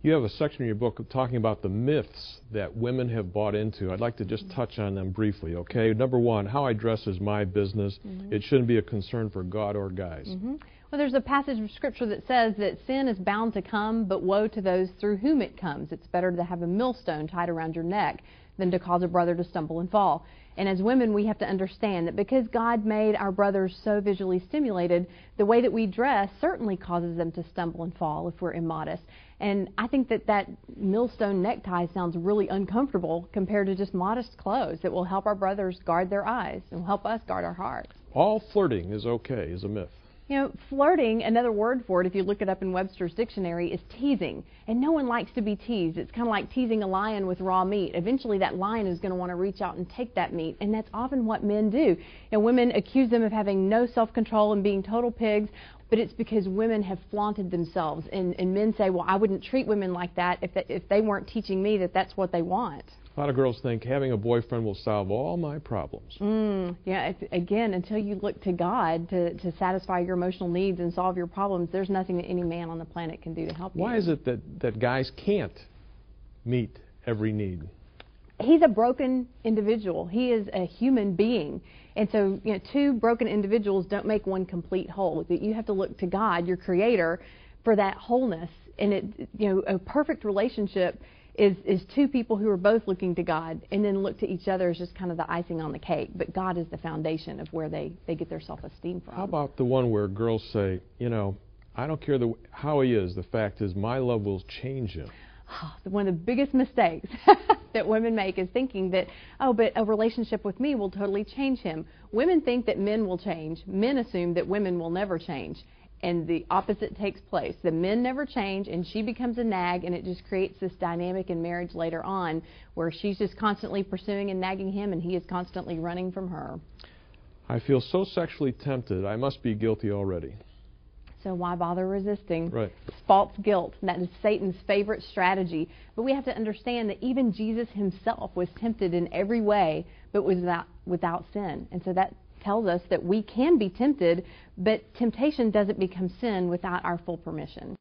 You have a section in your book talking about the myths that women have bought into. I'd like to just touch on them briefly, okay? Number one, how I dress is my business. It shouldn't be a concern for God or guys. Well, there's a passage of Scripture that says that sin is bound to come, but woe to those through whom it comes. It's better to have a millstone tied around your neck than to cause a brother to stumble and fall. And as women, we have to understand that because God made our brothers so visually stimulated, the way that we dress certainly causes them to stumble and fall if we're immodest. And I think that that millstone necktie sounds really uncomfortable compared to just modest clothes that will help our brothers guard their eyes and help us guard our hearts. All flirting is okay is a myth. You know, flirting, another word for it, if you look it up in Webster's dictionary, is teasing. And no one likes to be teased. It's kind of like teasing a lion with raw meat. Eventually that lion is going to want to reach out and take that meat, and that's often what men do. And women accuse them of having no self-control and being total pigs, but it's because women have flaunted themselves. And men say, well, I wouldn't treat women like that if they weren't teaching me that that's what they want. A lot of girls think having a boyfriend will solve all my problems. Yeah, again, until you look to God to satisfy your emotional needs and solve your problems, there's nothing that any man on the planet can do to help you. Why is it that guys can't meet every need? He's a broken individual. He is a human being. And so, you know, two broken individuals don't make one complete whole. You have to look to God, your creator, for that wholeness. And a perfect relationship is two people who are both looking to God, and then look to each other as just kind of the icing on the cake. But God is the foundation of where they get their self-esteem from. How about the one where girls say, you know, I don't care how he is. The fact is my love will change him. One of the biggest mistakes that women make is thinking that, oh, but a relationship with me will totally change him. Women think that men will change. Men assume that women will never change. And the opposite takes place. The men never change, and she becomes a nag, and it just creates this dynamic in marriage later on where she's just constantly pursuing and nagging him, and he is constantly running from her. I feel so sexually tempted. I must be guilty already. So why bother resisting? Right. It's false guilt, and that is Satan's favorite strategy. But we have to understand that even Jesus himself was tempted in every way, but was without sin. And so that tells us that we can be tempted, but temptation doesn't become sin without our full permission.